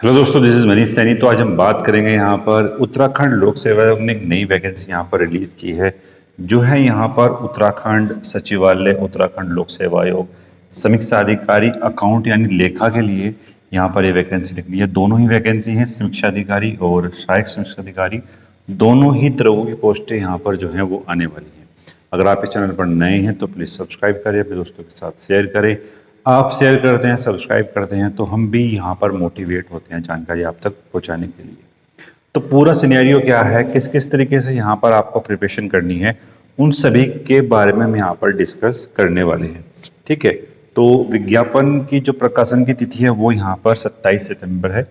Hello दोस्तों, this is Manish Saini. तो आज हम बात करेंगे यहाँ पर उत्तराखंड लोक सेवा आयोग ने एक नई वैकेंसी यहाँ पर रिलीज की है, जो है यहाँ पर उत्तराखंड सचिवालय, उत्तराखंड लोक सेवा आयोग समीक्षा अधिकारी अकाउंट यानी लेखा के लिए यहाँ पर ये वैकेंसी निकली है। दोनों ही वैकेंसी हैं, समीक्षा अधिकारी और सहायक समीक्षा अधिकारी, दोनों ही तरह की पोस्टें यहाँ पर जो हैं वो आने वाली हैं। अगर आप इस चैनल पर नए हैं तो प्लीज़ सब्सक्राइब करें, अपने दोस्तों के साथ शेयर करें। आप शेयर करते हैं, सब्सक्राइब करते हैं तो हम भी यहाँ पर मोटिवेट होते हैं जानकारी आप तक पहुँचाने के लिए। तो पूरा सिनेरियो क्या है, किस किस तरीके से यहाँ पर आपको प्रिपरेशन करनी है, उन सभी के बारे में हम यहाँ पर डिस्कस करने वाले हैं। ठीक है, तो विज्ञापन की जो प्रकाशन की तिथि है वो यहाँ पर 27 सितंबर है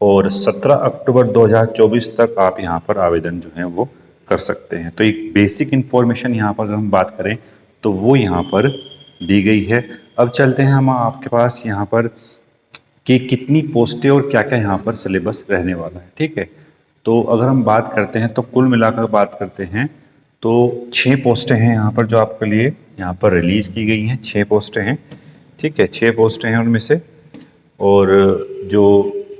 और 17 अक्टूबर 2024 तक आप यहाँ पर आवेदन जो है वो कर सकते हैं। तो एक बेसिक इन्फॉर्मेशन यहाँ पर अगर हम बात करें तो वो यहाँ पर दी गई है। अब चलते हैं हम आपके पास यहाँ पर कि कितनी पोस्टें और क्या क्या यहाँ पर सिलेबस रहने वाला है। ठीक है, तो अगर हम बात करते हैं तो कुल मिलाकर बात करते हैं तो 6 पोस्टें हैं यहाँ पर जो आपके लिए यहाँ पर रिलीज़ की गई हैं। 6 पोस्टें हैं, ठीक है, 6 पोस्टें हैं उनमें से। और जो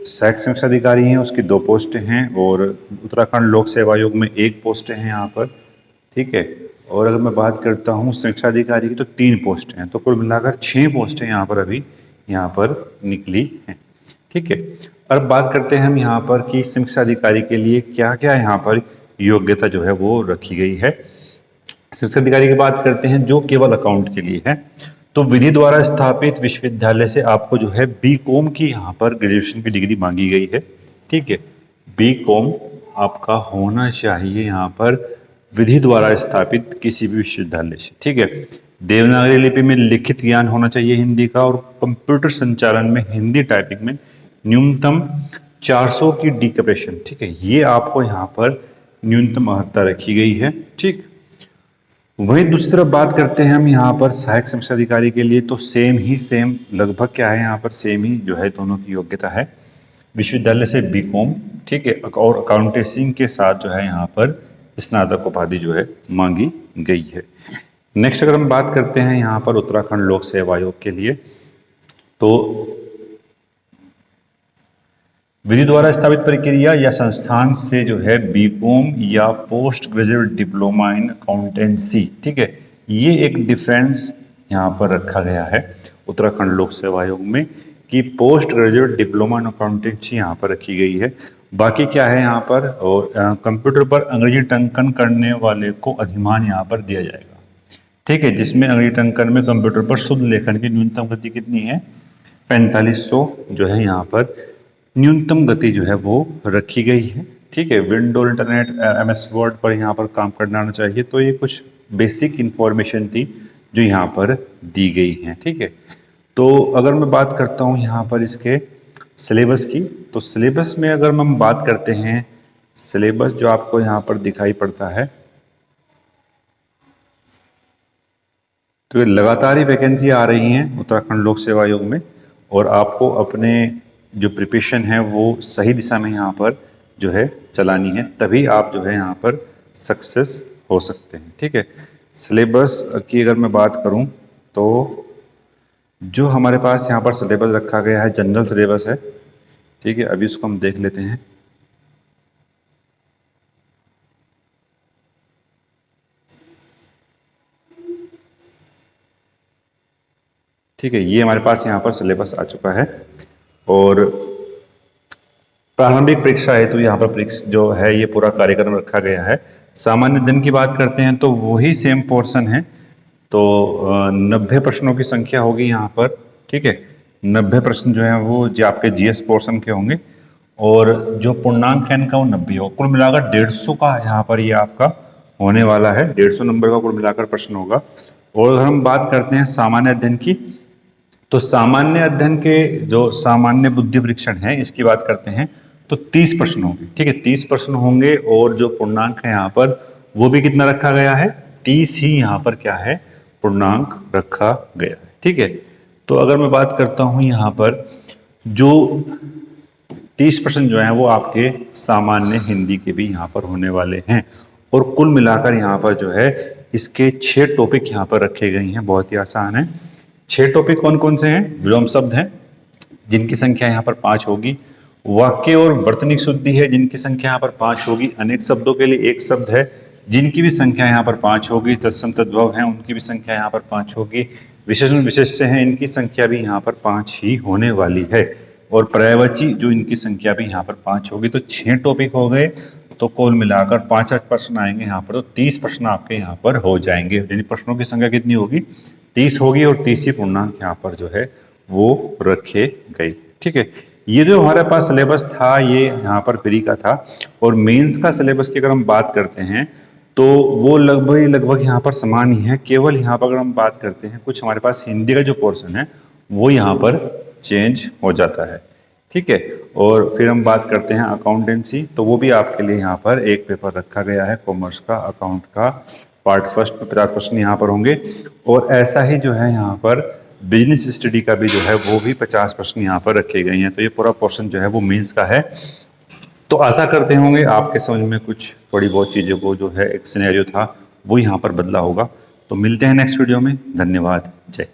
सहायक समीक्षा अधिकारी हैं उसकी 2 पोस्टें हैं और उत्तराखंड लोक सेवा आयोग में 1 पोस्टें हैं यहाँ पर। ठीक है, और अगर मैं बात करता हूँ शिक्षा अधिकारी की तो 3 पोस्टें हैं, तो कुल मिलाकर 6 पोस्टें यहाँ पर अभी यहाँ पर निकली हैं। ठीक है, अब बात करते हैं हम यहाँ पर कि शिक्षा अधिकारी के लिए क्या क्या यहाँ पर योग्यता जो है वो रखी गई है। शिक्षा अधिकारी की बात करते हैं जो केवल अकाउंट के लिए है, तो विधि द्वारा स्थापित विश्वविद्यालय से आपको जो है बीकॉम की यहाँ पर ग्रेजुएशन की डिग्री मांगी गई है। ठीक है, बीकॉम आपका होना चाहिए यहाँ पर विधि द्वारा स्थापित किसी भी विश्वविद्यालय से। ठीक है, देवनागरी लिपि में लिखित ज्ञान होना चाहिए हिंदी का, और कंप्यूटर संचालन में हिंदी टाइपिंग में न्यूनतम 400 की डिक्रिप्शन। ठीक है, ये आपको यहाँ पर न्यूनतम अर्हता रखी गई है। ठीक, वहीं दूसरी तरफ बात करते हैं हम यहाँ पर सहायक समीक्षा अधिकारी के लिए, तो सेम लगभग क्या है यहाँ पर सेम ही जो है दोनों की योग्यता है, विश्वविद्यालय से बीकॉम। ठीक है, और अकाउंटेंसी के साथ जो है यहाँ पर स्नातक उपाधि जो है मांगी गई है। नेक्स्ट अगर हम बात करते हैं यहाँ पर उत्तराखंड लोक सेवा आयोग के लिए, तो विधि द्वारा स्थापित प्रक्रिया या संस्थान से जो है बीकॉम या post graduate diploma in accountancy. ठीक है, ये एक डिफरेंस यहाँ पर रखा गया है उत्तराखंड लोक सेवा आयोग में कि post graduate diploma in accountancy यहाँ पर रखी गई है। बाकी क्या है यहाँ पर, और कंप्यूटर पर अंग्रेजी टंकन करने वाले को अधिमान यहाँ पर दिया जाएगा। ठीक है, जिसमें अंग्रेजी टंकन में कंप्यूटर पर शुद्ध लेखन की न्यूनतम गति कितनी है, 4500 जो है यहाँ पर न्यूनतम गति जो है वो रखी गई है। ठीक है, विंडो, इंटरनेट, MS वर्ड पर यहाँ पर काम करना आना चाहिए। तो ये कुछ बेसिक इन्फॉर्मेशन थी जो यहाँ पर दी गई है। ठीक है, तो अगर मैं बात करता हूँ यहाँ पर इसके सिलेबस की, तो सिलेबस में अगर हम बात करते हैं, सिलेबस जो आपको यहाँ पर दिखाई पड़ता है, तो ये लगातार ही वैकेंसी आ रही हैं उत्तराखंड लोक सेवा आयोग में, और आपको अपने जो प्रिपरेशन है वो सही दिशा में यहाँ पर जो है चलानी है, तभी आप जो है यहाँ पर सक्सेस हो सकते हैं। ठीक है, सिलेबस की अगर मैं बात करूँ तो जो हमारे पास यहाँ पर सिलेबस रखा गया है जनरल सिलेबस है। ठीक है, अभी उसको हम देख लेते हैं। ठीक है, ये हमारे पास यहाँ पर सिलेबस आ चुका है, और प्रारंभिक परीक्षा है तो यहाँ पर परीक्षा जो है ये पूरा कार्यक्रम रखा गया है। सामान्य दिन की बात करते हैं तो वही सेम पोर्शन है, तो 90 प्रश्नों की संख्या होगी यहाँ पर। ठीक है, 90 प्रश्न जो है वो जो आपके GS पोर्शन के होंगे, और जो पूर्णांक है इनका वो 90 होगा। कुल मिलाकर 150 का यहाँ पर ये आपका होने वाला है, 150 नंबर का कुल मिलाकर प्रश्न होगा। और अगर हम बात करते हैं सामान्य अध्ययन की, तो सामान्य अध्ययन के जो सामान्य बुद्धि परीक्षण है इसकी बात करते हैं तो 30 प्रश्न होंगे। ठीक है, 30 प्रश्न होंगे, और जो पूर्णांक है यहाँ पर वो भी कितना रखा गया है, 30 ही यहाँ पर क्या है पूर्णांक रखा गया है। ठीक है, तो अगर मैं बात करता हूँ यहाँ पर जो 30 प्रश्न जो हैं वो आपके सामान्य हिंदी के भी यहाँ पर होने वाले हैं, और कुल मिलाकर यहाँ पर जो है इसके 6 टॉपिक यहाँ पर रखे गए हैं, बहुत ही आसान है। 6 टॉपिक कौन कौन से हैं, विलोम शब्द हैं जिनकी संख्या यहाँ पर 5 होगी, वाक्य और वर्तनिक शुद्धि है जिनकी संख्या यहाँ पर 5 होगी। अनेक शब्दों के लिए एक शब्द है जिनकी भी संख्या यहाँ पर 5 होगी। तत्सम तद्भव है उनकी भी संख्या यहाँ पर 5 होगी। विशेषण विशेष्य हैं इनकी संख्या भी यहाँ पर 5 ही होने वाली है। और पर्यायवाची जो इनकी संख्या भी यहाँ पर 5 होगी। तो 6 टॉपिक हो गए। तो कुल मिलाकर 5-8 प्रश्न आएंगे यहाँ पर। तो 30 प्रश्न आपके यहाँ पर हो जाएंगे। यानी प्रश्नों की संख्या कितनी होगी? 30 होगी और 30 ही पूर्णांक यहाँ पर जो है वो रखे गए। ठीक है, ये जो हमारे पास सिलेबस था ये यहाँ पर प्री का था। और मेंस का सिलेबस की अगर हम बात करते हैं तो वो लगभग यहाँ पर समान ही है। केवल यहाँ पर अगर हम बात करते हैं कुछ हमारे पास हिंदी का जो पोर्शन है वो यहाँ पर चेंज हो जाता है। ठीक है, और फिर हम बात करते हैं अकाउंटेंसी। तो वो भी आपके लिए यहाँ पर एक पेपर रखा गया है कॉमर्स का, अकाउंट का पार्ट फर्स्ट में 50 प्रश्न यहाँ पर होंगे। और ऐसा ही जो है यहाँ पर बिजनेस स्टडी का भी जो है वो भी 50 प्रश्न यहाँ पर रखे गए हैं। तो ये पूरा पोर्शन जो है वो मेंस का है। तो आशा करते होंगे आपके समझ में कुछ थोड़ी बहुत चीज़ों को जो है एक सिनेरियो था वो यहाँ पर बदला होगा। तो मिलते हैं नेक्स्ट वीडियो में। धन्यवाद। जय।